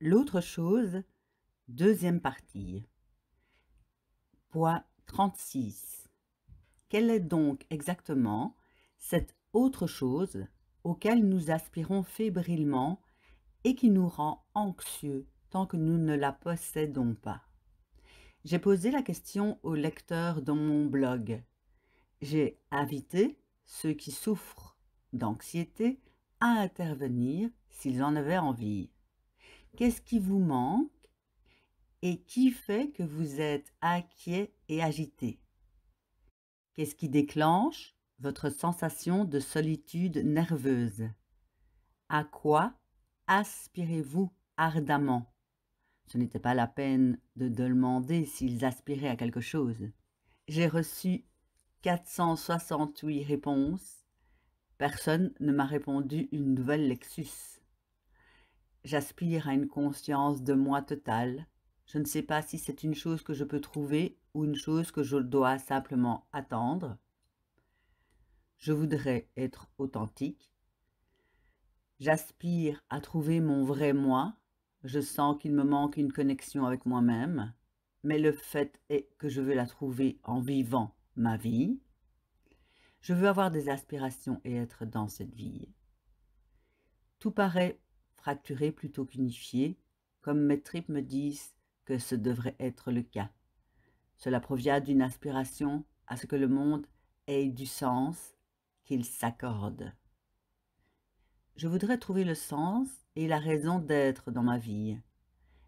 L'autre chose, deuxième partie. Poids 36. Quelle est donc exactement cette autre chose auquel nous aspirons fébrilement et qui nous rend anxieux tant que nous ne la possédons pas? J'ai posé la question aux lecteurs dans mon blog. J'ai invité ceux qui souffrent d'anxiété à intervenir s'ils en avaient envie. Qu'est-ce qui vous manque et qui fait que vous êtes inquiet et agité? Qu'est-ce qui déclenche votre sensation de solitude nerveuse? À quoi aspirez-vous ardemment? Ce n'était pas la peine de demander s'ils aspiraient à quelque chose. J'ai reçu 468 réponses. Personne ne m'a répondu une nouvelle Lexus. J'aspire à une conscience de moi totale. Je ne sais pas si c'est une chose que je peux trouver ou une chose que je dois simplement attendre. Je voudrais être authentique. J'aspire à trouver mon vrai moi. Je sens qu'il me manque une connexion avec moi-même. Mais le fait est que je veux la trouver en vivant ma vie. Je veux avoir des aspirations et être dans cette vie. Tout paraît fracturé plutôt qu'unifié, comme mes tripes me disent que ce devrait être le cas. Cela provient d'une aspiration à ce que le monde ait du sens, qu'il s'accorde. Je voudrais trouver le sens et la raison d'être dans ma vie.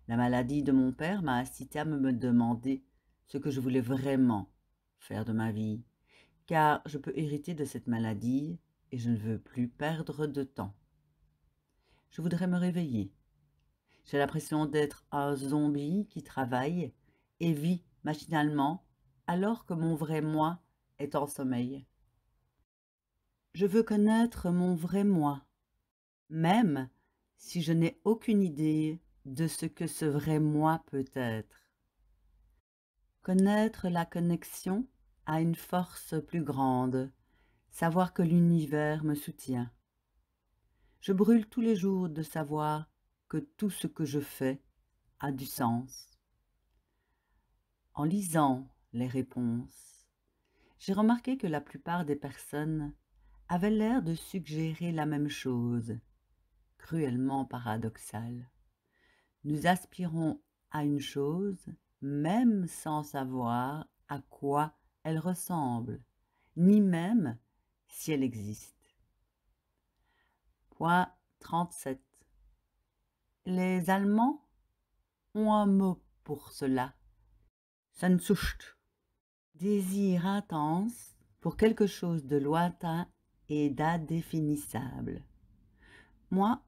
La maladie de mon père m'a incité à me demander ce que je voulais vraiment faire de ma vie, car je peux hériter de cette maladie et je ne veux plus perdre de temps. Je voudrais me réveiller. J'ai l'impression d'être un zombie qui travaille et vit machinalement alors que mon vrai moi est en sommeil. Je veux connaître mon vrai moi, même si je n'ai aucune idée de ce que ce vrai moi peut être. Connaître la connexion à une force plus grande, savoir que l'univers me soutient. Je brûle tous les jours de savoir que tout ce que je fais a du sens. En lisant les réponses, j'ai remarqué que la plupart des personnes avaient l'air de suggérer la même chose, cruellement paradoxale. Nous aspirons à une chose, même sans savoir à quoi elle ressemble, ni même si elle existe. Point 37. Les Allemands ont un mot pour cela. Sehnsucht. Désir intense pour quelque chose de lointain et d'indéfinissable. Moi,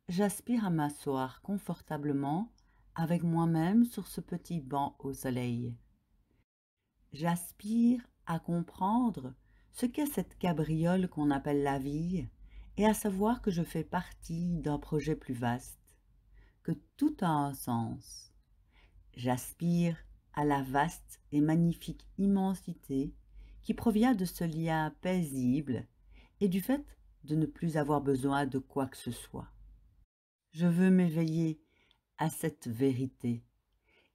j'aspire à m'asseoir confortablement avec moi-même sur ce petit banc au soleil. J'aspire à comprendre ce qu'est cette cabriole qu'on appelle la vie et à savoir que je fais partie d'un projet plus vaste, que tout a un sens. J'aspire à la vaste et magnifique immensité qui provient de ce lien paisible et du fait de ne plus avoir besoin de quoi que ce soit. Je veux m'éveiller à cette vérité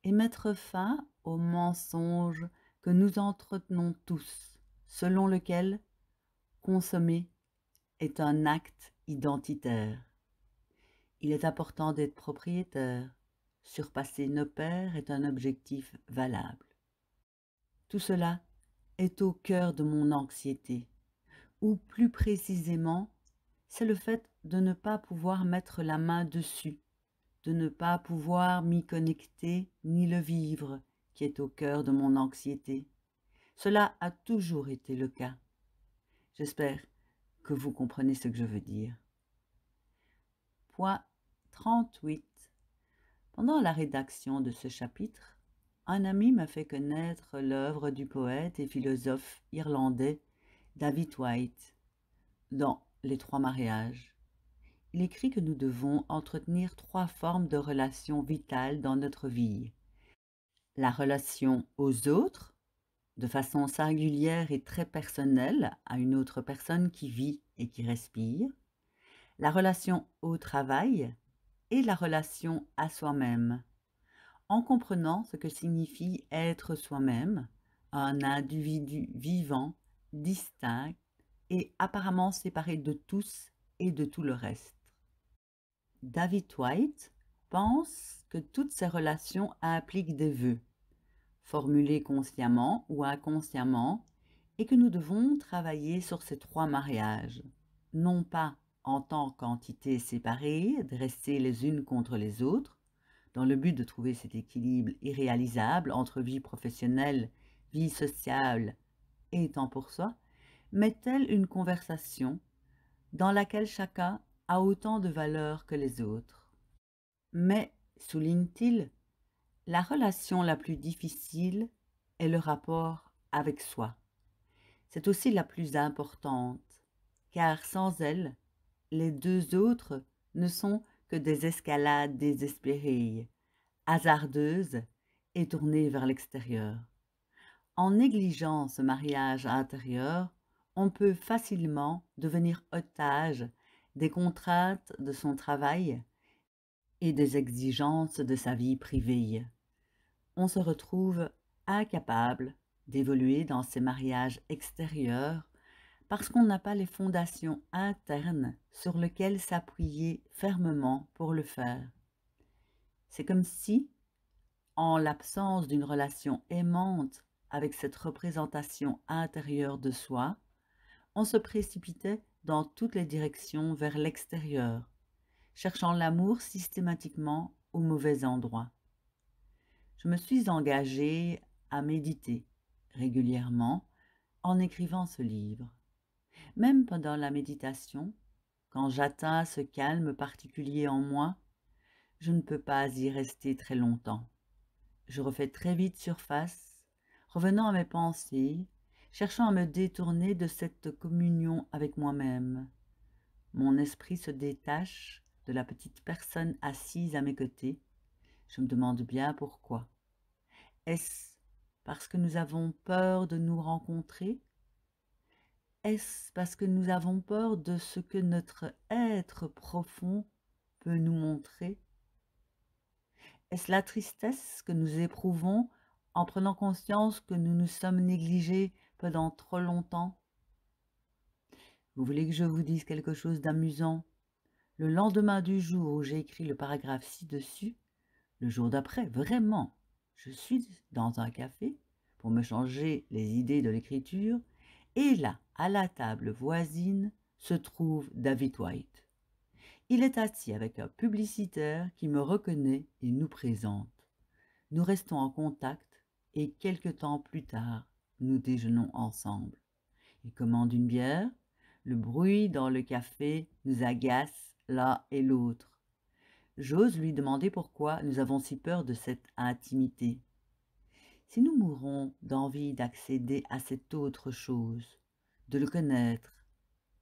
et mettre fin au mensonge que nous entretenons tous, selon lequel consommer est un acte identitaire. Il est important d'être propriétaire. Surpasser nos pairs est un objectif valable. Tout cela est au cœur de mon anxiété, ou plus précisément, c'est le fait de ne pas pouvoir mettre la main dessus, de ne pas pouvoir m'y connecter ni le vivre, qui est au cœur de mon anxiété. Cela a toujours été le cas. J'espère que vous comprenez ce que je veux dire. Point 38. Pendant la rédaction de ce chapitre, un ami m'a fait connaître l'œuvre du poète et philosophe irlandais David Whyte dans Les Trois mariages. Il écrit que nous devons entretenir 3 formes de relations vitales dans notre vie. La relation aux autres, de façon singulière et très personnelle à une autre personne qui vit et qui respire. La relation au travail, et la relation à soi-même, en comprenant ce que signifie être soi-même, un individu vivant, distinct et apparemment séparé de tous et de tout le reste. David Whyte pense que toutes ces relations impliquent des vœux, formulés consciemment ou inconsciemment, et que nous devons travailler sur ces trois mariages, non pas en tant qu'entités séparées, dressées les unes contre les autres, dans le but de trouver cet équilibre irréalisable entre vie professionnelle, vie sociale et temps pour soi, mais telle une conversation dans laquelle chacun a autant de valeur que les autres. Mais, souligne-t-il, la relation la plus difficile est le rapport avec soi. C'est aussi la plus importante, car sans elle, les deux autres ne sont que des escalades désespérées, hasardeuses et tournées vers l'extérieur. En négligeant ce mariage intérieur, on peut facilement devenir otage des contraintes de son travail et des exigences de sa vie privée. On se retrouve incapable d'évoluer dans ces mariages extérieurs parce qu'on n'a pas les fondations internes sur lesquelles s'appuyer fermement pour le faire. C'est comme si, en l'absence d'une relation aimante avec cette représentation intérieure de soi, on se précipitait dans toutes les directions vers l'extérieur, cherchant l'amour systématiquement au mauvais endroit. Je me suis engagée à méditer régulièrement en écrivant ce livre. Même pendant la méditation, quand j'atteins ce calme particulier en moi, je ne peux pas y rester très longtemps. Je refais très vite surface, revenant à mes pensées, cherchant à me détourner de cette communion avec moi-même. Mon esprit se détache de la petite personne assise à mes côtés. Je me demande bien pourquoi. Est-ce parce que nous avons peur de nous rencontrer? Est-ce parce que nous avons peur de ce que notre être profond peut nous montrer? Est-ce la tristesse que nous éprouvons en prenant conscience que nous nous sommes négligés pendant trop longtemps? Vous voulez que je vous dise quelque chose d'amusant? Le lendemain du jour où j'ai écrit le paragraphe ci-dessus, le jour d'après, vraiment, je suis dans un café pour me changer les idées de l'écriture, et là, à la table voisine, se trouve David Whyte. Il est assis avec un publicitaire qui me reconnaît et nous présente. Nous restons en contact et quelque temps plus tard, nous déjeunons ensemble. Il commande une bière. Le bruit dans le café nous agace l'un et l'autre. J'ose lui demander pourquoi nous avons si peur de cette intimité. Si nous mourons d'envie d'accéder à cette autre chose, de le connaître,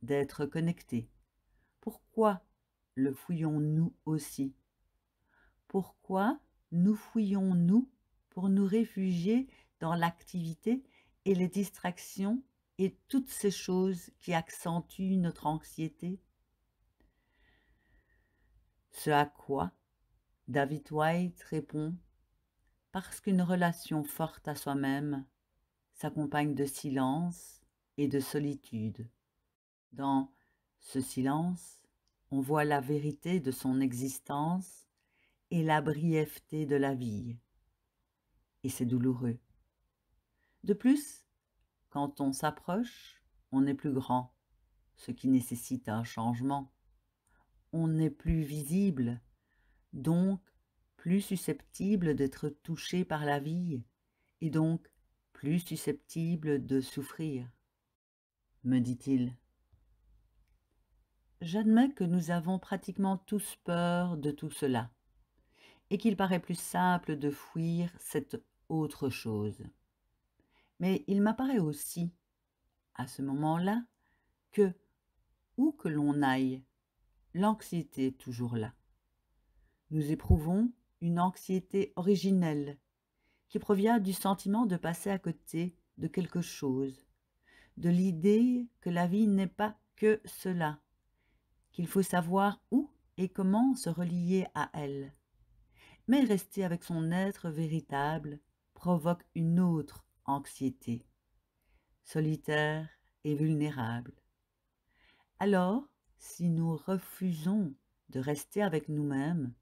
d'être connectés, pourquoi le fouillons-nous aussi? Pourquoi nous fouillons-nous pour nous réfugier dans l'activité et les distractions et toutes ces choses qui accentuent notre anxiété? Ce à quoi David Whyte répond: parce qu'une relation forte à soi-même s'accompagne de silence et de solitude. Dans ce silence, on voit la vérité de son existence et la brièveté de la vie. Et c'est douloureux. De plus, quand on s'approche, on est plus grand, ce qui nécessite un changement. On est plus visible, donc plus susceptible d'être touché par la vie, et donc plus susceptible de souffrir, me dit-il. J'admets que nous avons pratiquement tous peur de tout cela, et qu'il paraît plus simple de fuir cette autre chose. Mais il m'apparaît aussi, à ce moment-là, que, où que l'on aille, l'anxiété est toujours là. Nous éprouvons une anxiété originelle qui provient du sentiment de passer à côté de quelque chose, de l'idée que la vie n'est pas que cela, qu'il faut savoir où et comment se relier à elle. Mais rester avec son être véritable provoque une autre anxiété, solitaire et vulnérable. Alors, si nous refusons de rester avec nous-mêmes,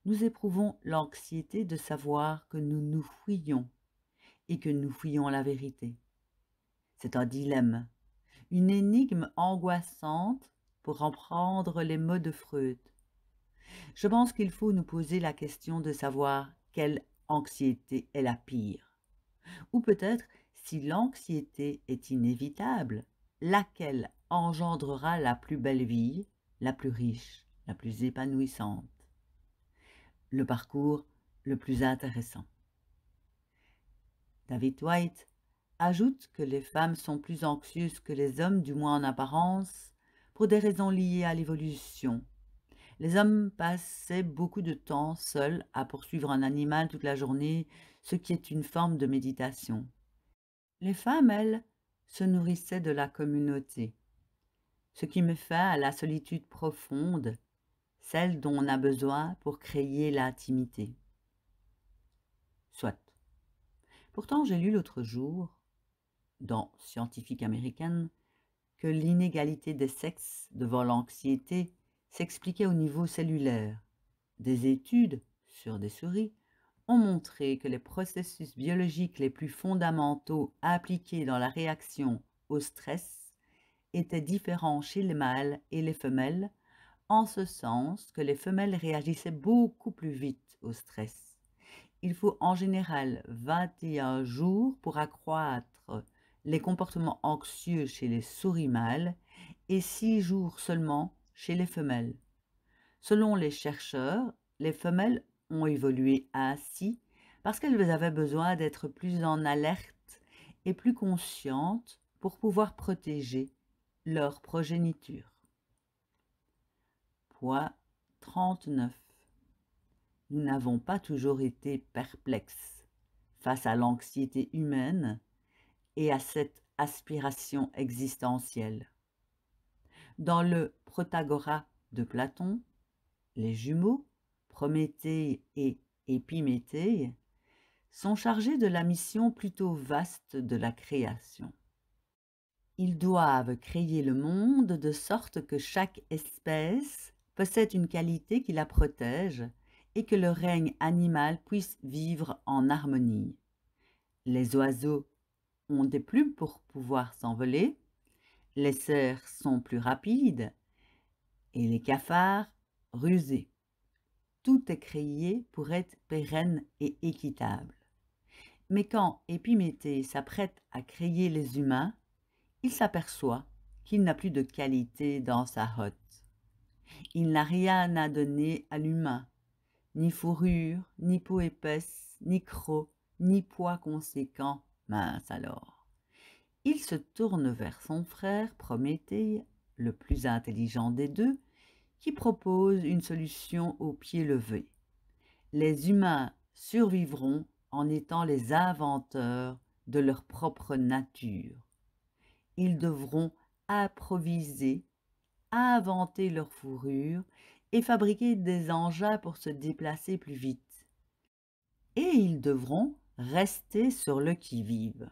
nous éprouvons l'anxiété de savoir que nous nous fuyons et que nous fuyons la vérité. C'est un dilemme, une énigme angoissante pour reprendre les mots de Freud. Je pense qu'il faut nous poser la question de savoir quelle anxiété est la pire. Ou peut-être, si l'anxiété est inévitable, laquelle engendrera la plus belle vie, la plus riche, la plus épanouissante, le parcours le plus intéressant. David White ajoute que les femmes sont plus anxieuses que les hommes, du moins en apparence, pour des raisons liées à l'évolution. Les hommes passaient beaucoup de temps seuls à poursuivre un animal toute la journée, ce qui est une forme de méditation. Les femmes, elles, se nourrissaient de la communauté, ce qui met fin à la solitude profonde, celle dont on a besoin pour créer l'intimité. Soit. Pourtant, j'ai lu l'autre jour, dans Scientific American, que l'inégalité des sexes devant l'anxiété s'expliquait au niveau cellulaire. Des études sur des souris ont montré que les processus biologiques les plus fondamentaux impliqués dans la réaction au stress étaient différents chez les mâles et les femelles, en ce sens que les femelles réagissaient beaucoup plus vite au stress. Il faut en général 21 jours pour accroître les comportements anxieux chez les souris mâles et 6 jours seulement chez les femelles. Selon les chercheurs, les femelles ont évolué ainsi parce qu'elles avaient besoin d'être plus en alerte et plus conscientes pour pouvoir protéger leur progéniture. Point 39. Nous n'avons pas toujours été perplexes face à l'anxiété humaine et à cette aspiration existentielle. Dans le Protagora de Platon, les jumeaux, Prométhée et Épiméthée, sont chargés de la mission plutôt vaste de la création. Ils doivent créer le monde de sorte que chaque espèce possède une qualité qui la protège et que le règne animal puisse vivre en harmonie. Les oiseaux ont des plumes pour pouvoir s'envoler, les cerfs sont plus rapides et les cafards rusés. Tout est créé pour être pérenne et équitable. Mais quand Épiméthée s'apprête à créer les humains, il s'aperçoit qu'il n'a plus de qualité dans sa hotte. Il n'a rien à donner à l'humain, ni fourrure, ni peau épaisse, ni croc, ni poids conséquent, mince alors. Il se tourne vers son frère Prométhée, le plus intelligent des deux, qui propose une solution au pied levé. Les humains survivront en étant les inventeurs de leur propre nature. Ils devront improviser, inventer leur fourrure et fabriquer des engins pour se déplacer plus vite. Et ils devront rester sur le qui-vive.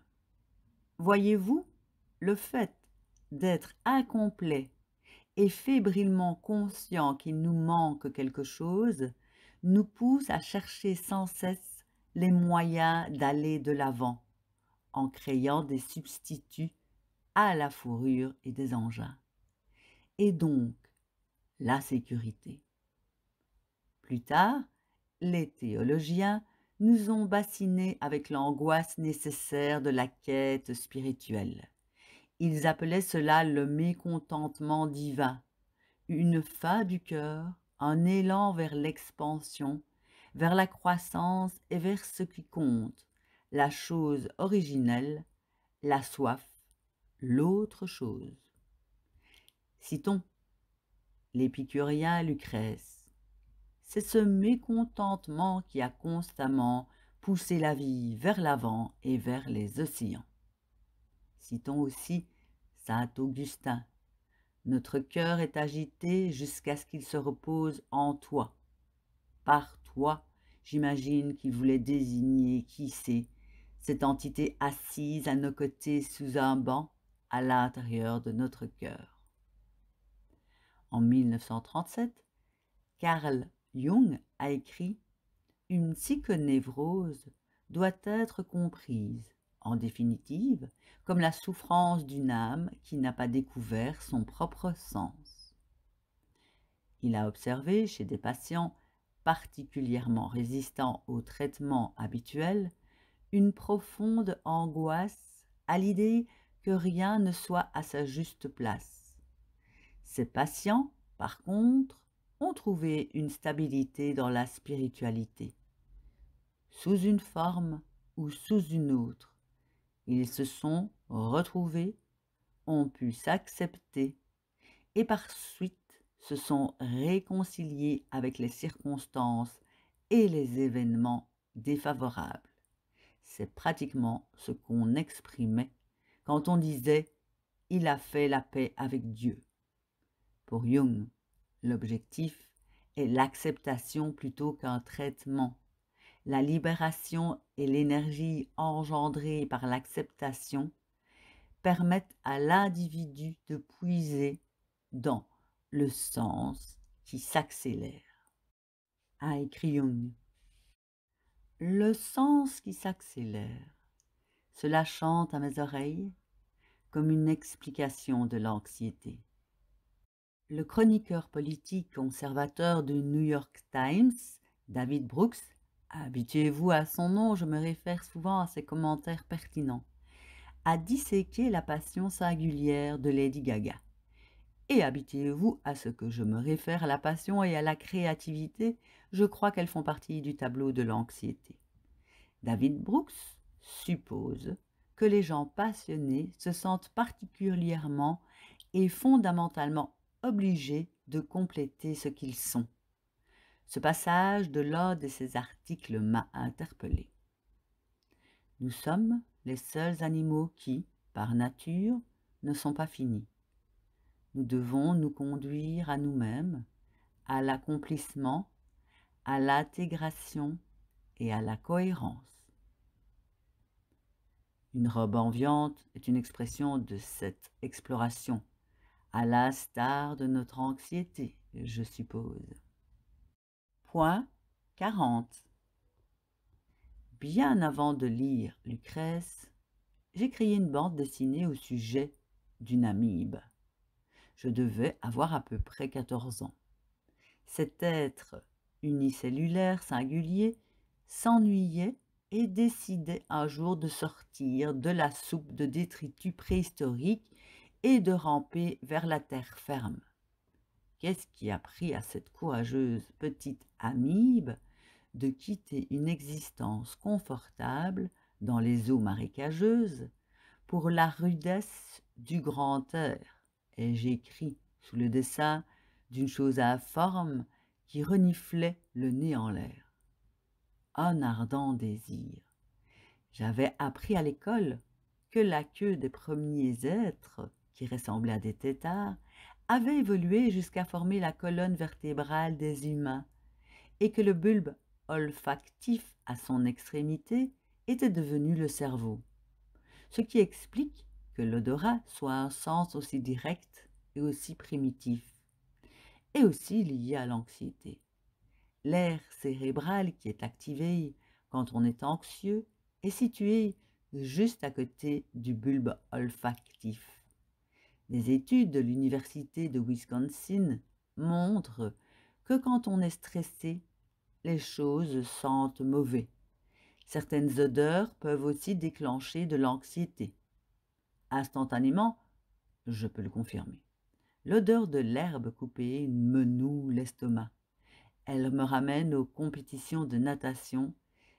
Voyez-vous, le fait d'être incomplet et fébrilement conscient qu'il nous manque quelque chose nous pousse à chercher sans cesse les moyens d'aller de l'avant, en créant des substituts à la fourrure et des engins. Et donc, la sécurité. Plus tard, les théologiens nous ont bassinés avec l'angoisse nécessaire de la quête spirituelle. Ils appelaient cela le mécontentement divin, une faim du cœur, un élan vers l'expansion, vers la croissance et vers ce qui compte, la chose originelle, la soif, l'autre chose. Citons l'épicurien Lucrèce. C'est ce mécontentement qui a constamment poussé la vie vers l'avant et vers les océans. Citons aussi saint Augustin. Notre cœur est agité jusqu'à ce qu'il se repose en toi. Par toi, j'imagine qu'il voulait désigner, qui sait, cette entité assise à nos côtés sous un banc à l'intérieur de notre cœur. En 1937, Carl Jung a écrit « Une psychonévrose doit être comprise, en définitive, comme la souffrance d'une âme qui n'a pas découvert son propre sens. » Il a observé chez des patients particulièrement résistants au traitement habituel une profonde angoisse à l'idée que rien ne soit à sa juste place. Ces patients, par contre, ont trouvé une stabilité dans la spiritualité. Sous une forme ou sous une autre, ils se sont retrouvés, ont pu s'accepter et par suite se sont réconciliés avec les circonstances et les événements défavorables. C'est pratiquement ce qu'on exprimait quand on disait « il a fait la paix avec Dieu ». Pour Jung, l'objectif est l'acceptation plutôt qu'un traitement. La libération et l'énergie engendrée par l'acceptation permettent à l'individu de puiser dans le sens qui s'accélère. A écrit Jung. Le sens qui s'accélère, cela chante à mes oreilles comme une explication de l'anxiété. Le chroniqueur politique conservateur du New York Times, David Brooks, habituez-vous à son nom, je me réfère souvent à ses commentaires pertinents, a disséqué la passion singulière de Lady Gaga. Et habituez-vous à ce que je me réfère à la passion et à la créativité, je crois qu'elles font partie du tableau de l'anxiété. David Brooks suppose que les gens passionnés se sentent particulièrement et fondamentalement obligés de compléter ce qu'ils sont. Ce passage de l'un de ses articles m'a interpellé. Nous sommes les seuls animaux qui, par nature, ne sont pas finis. Nous devons nous conduire à nous-mêmes, à l'accomplissement, à l'intégration et à la cohérence. Une robe enviante est une expression de cette exploration, à l'instar de notre anxiété, je suppose. Point 40. Bien avant de lire Lucrèce, j'ai créé une bande dessinée au sujet d'une amibe. Je devais avoir à peu près 14 ans. Cet être unicellulaire singulier s'ennuyait et décidait un jour de sortir de la soupe de détritus préhistoriques et de ramper vers la terre ferme. Qu'est-ce qui a pris à cette courageuse petite amibe de quitter une existence confortable dans les eaux marécageuses pour la rudesse du grand air? Ai-je écrit sous le dessin d'une chose informe qui reniflait le nez en l'air. Un ardent désir. J'avais appris à l'école que la queue des premiers êtres, qui ressemblaient à des têtards, avait évolué jusqu'à former la colonne vertébrale des humains, et que le bulbe olfactif à son extrémité était devenu le cerveau, ce qui explique que l'odorat soit un sens aussi direct et aussi primitif, et aussi lié à l'anxiété. L'aire cérébrale qui est activée quand on est anxieux est située juste à côté du bulbe olfactif. Des études de l'Université de Wisconsin montrent que quand on est stressé, les choses sentent mauvais. Certaines odeurs peuvent aussi déclencher de l'anxiété. Instantanément, je peux le confirmer. L'odeur de l'herbe coupée me noue l'estomac. Elle me ramène aux compétitions de natation,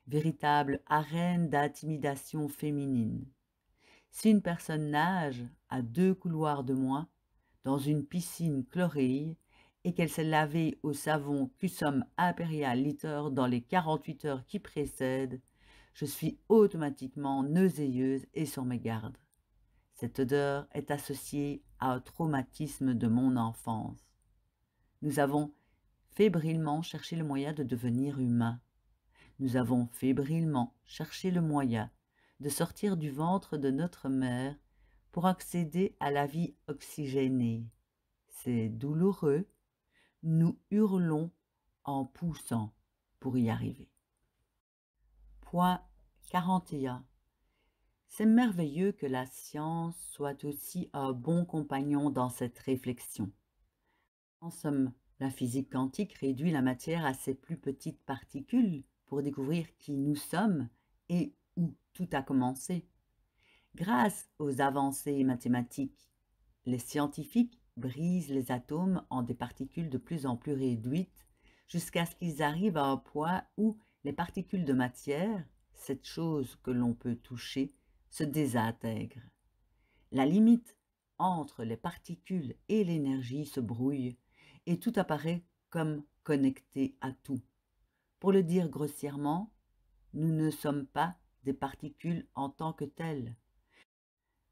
véritable arène d'intimidation féminine. Si une personne nage à 2 couloirs de moi, dans une piscine chloréée, et qu'elle s'est lavée au savon Cusum Imperial Liter dans les 48 heures qui précèdent, je suis automatiquement nauséeuse et sur mes gardes. Cette odeur est associée à un traumatisme de mon enfance. Nous avons fébrilement cherché le moyen de devenir humains. Nous avons fébrilement cherché le moyen de sortir du ventre de notre mère pour accéder à la vie oxygénée. C'est douloureux, nous hurlons en poussant pour y arriver. Point 41. C'est merveilleux que la science soit aussi un bon compagnon dans cette réflexion. En somme, la physique quantique réduit la matière à ses plus petites particules pour découvrir qui nous sommes et où tout a commencé. Grâce aux avancées mathématiques, les scientifiques brisent les atomes en des particules de plus en plus réduites jusqu'à ce qu'ils arrivent à un point où les particules de matière, cette chose que l'on peut toucher, se désintègrent. La limite entre les particules et l'énergie se brouille et tout apparaît comme connecté à tout. Pour le dire grossièrement, nous ne sommes pas des particules en tant que telles.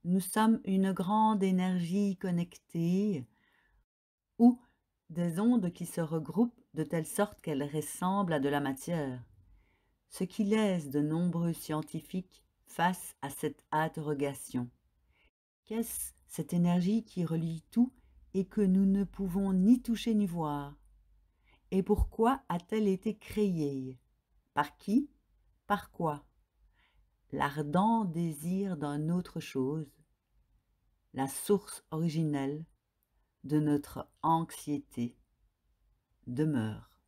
Nous sommes une grande énergie connectée ou des ondes qui se regroupent de telle sorte qu'elles ressemblent à de la matière, ce qui laisse de nombreux scientifiques face à cette interrogation. Qu'est-ce cette énergie qui relie tout et que nous ne pouvons ni toucher ni voir? Et pourquoi a-t-elle été créée? Par qui? Par quoi? L'ardent désir d'une autre chose, la source originelle de notre anxiété demeure.